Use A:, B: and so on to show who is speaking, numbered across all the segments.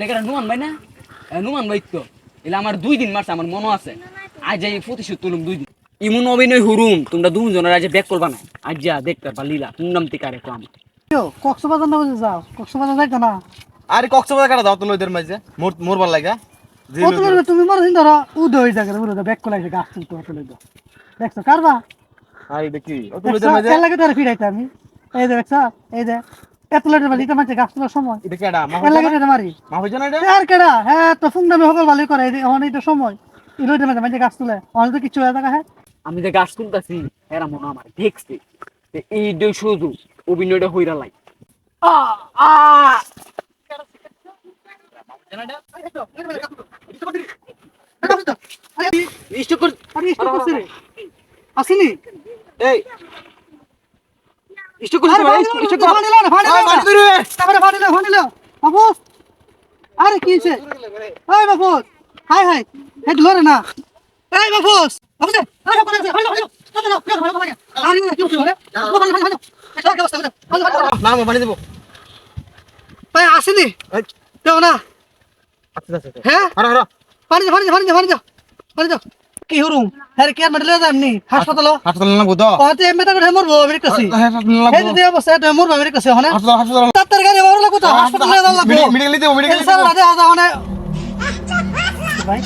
A: এটা নুমান ভাই না? নুমান ভাই তো এলে আমার 2 দিন মারছে, আমার মনে আছে। আজ এই প্রতিশোধ তুলুম 2 দিন। ইমন অভিনয় হুরুম তোমরা দুজনের আজ ব্যাক করবা না। আজ যা দেখতে পারবা লীলা কোন নাম থেকে আরে কম।
B: কক্সবাজার না বুঝে যাও, কক্সবাজার যাইতো না।
C: আরে কক্সবাজার কাটা দাও তো লইদের মাঝে মোর ভাল লাগা জি
B: কত লইবে তুমি মনে চিন্তা ধরো উদয় জায়গা উদয় ব্যাক করে আছে গাছ তুলতে কত লইবে দেখছো কারবা
C: আই দেখি ও তো
B: দেখছো
C: লইদের মাঝে
B: তেল লাগে তোর ফিরাইতে আমি এই যে দেখছো এই যে এত লইতে পারি এটা মাঝে গাছ তোলার সময়
C: এটা কেডা
B: তেল লাগে এটা মারি
C: মা হইছে না এটা
B: আর কেডা হ্যাঁ তো ফোন দামে হকল ভালোই করে এই এখন এইটা সময় এই লইতে মাঝে গাছ তুলে অনেক তো কিছু হয়ে থাকা হ্যাঁ
A: আমি যে গাছ তুলতাছি এরা মনে আমার দেখছে। এই দুই শুধু অভিনয়টা হইরা লাই। আ আ স্টপ কর।
B: আসেনি
C: এই
A: স্টপ কর। স্টপ কর।
B: তারপরে ফাটিলো বাবু আরে কি হইছে এই বাবু হাই হাই হেড লরে না এই বাবু বাবু আরে কোন আছে হলো আরে কি হলো
C: না আমি পানি দেব
B: ভাই আসেনি দেও না
C: আচ্ছা আচ্ছা
B: হ্যাঁ
C: হারা হারা
B: পানি দাও কি হরুম হ্যাঁ কি আর মেডেলে যাননি হাসপাতাল
C: হাসপাতাল না বুদো
B: ওতে এমএটা করে মরবো আমি কাছে
C: হাসপাতাল
B: এই যে অবস্থা এটা মরবো আমি কাছে হনে
C: হাসপাতাল
B: তার গাড়ি বড় লাগো তো হাসপাতালে যাওয়া লাগবে
C: মেডিকেল দিতে মেডিকেল
B: স্যার আদে আদা হনে ভাই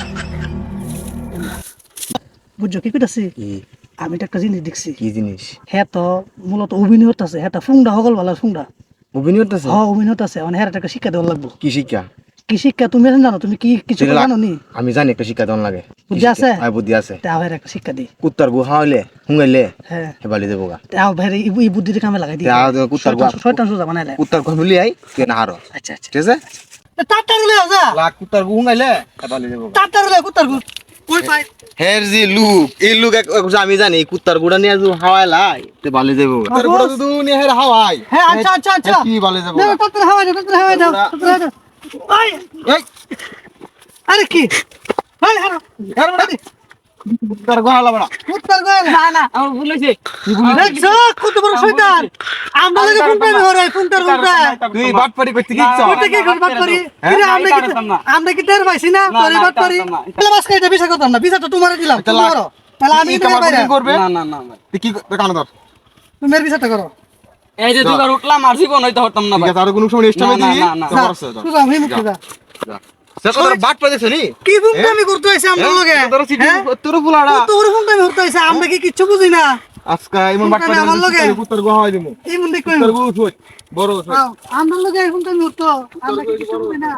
B: বুঝছো কি কইতাছি আমি একটা জিনিস দেখছি
C: কি জিনিস
B: হ্যাঁ তো মূলত অভিনয় হতাছে হ্যাঁ ফুংডা হগল ভালো ফুংডা
C: অভিনয় করতেছে
B: হ্যাঁ অভিনয় হতাছে মানে হ্যাঁ একটা শিক্ষা দেওয়া লাগবে
C: কি শিক্ষা
B: কি শিক্ষা তুমি জানো তুমি কি কিছু জানো নি
C: আমি জানি একটা শিক্ষা দেওয়ার লাগে
B: বুদ্ধি আছে
C: আই বুদ্ধি আছে
B: তাও ভাই একটা শিক্ষা দি
C: কুত্তার গু হাওলে হুঙ্গাইলে
B: হ্যাঁ
C: হেবালি দেবো গা
B: তাও ভাই এই বুদ্ধিটা কামে লাগাই দি
C: কুত্তার গু
B: শয়তান সোজা বানাইলে
C: কুত্তার গু মিলি আই তুই না হারো
B: আচ্ছা আচ্ছা
C: ঠিক আছে
B: তাড়াতাড়ি লয়ে যা
C: লাখ কুত্তার গু হুঙ্গাইলে হেবালি দেবো
B: তাড়াতাড়ি লয়ে কুত্তার গু কই পাই
C: হের জি লুক এই লুক আমি জানি কুত্তার গুড়া নিয়ে হাওয়াইলাই তে বালি দেবো কুত্তার গুড়া তো নিয়ে হের হাওয়াই
B: হ্যাঁ আচ্ছা আচ্ছা আচ্ছা
C: কি বালি দেবো
B: তাড়াতাড়ি হাওয়া দাও আই
C: এই
B: আরে কি ভাই হারো
C: কুত্তার গু হাওলা বড়া
B: কুত্তার গু
A: না না আমার ভুল হইছে।
B: দেখছো কত বড় শয়তান আমরা লাগে ফোন পাই হরে ফোনটার ফোনটা
C: তুই বাটপাড়ি করতে কি ইচ্ছা
B: কইতে কি বাত করি এরে আমরা কি টের পাইছি না তোরে বাত করি তাহলে বাস কাইটা বিষয় করতাম না বিষয় তো তোমারে দিলাম তুমি করো তাহলে আমি তোমার বাইরে
C: করবে
A: না না না ভাই।
C: তুই কি কান ধর
B: তুমি এর বিষয়টা করো
A: এই যে দুবার উঠলাম আর জীবন হইতে হতাম না
C: ঠিক
A: ভাই।
C: আছে আর কোনো সময় স্টামে
A: না,
C: দিই
A: না, না,
C: তো করছ
B: তুই আমি মুখ যা
C: সে তো বাটপাড়ি দেখছ নি
B: কি ফোনটা আমি করতে হইছে আমরা লগে
C: তোর সিটি তোর ফুলাড়া
B: তোর ফোনটা আমি করতে হইছে আমরা কি কিচ্ছু বুঝি না
C: আজকা এমন বাটপাড়ি
B: আমার লগে।
C: কুত্তার গু হাওয়াই দিমু
B: এই মুন্ডে কই
C: কুত্তার গু ছুই বড় ছুই
B: আমরা লগে ফোনটা আমি করতে আমরা কি কিচ্ছু বুঝি না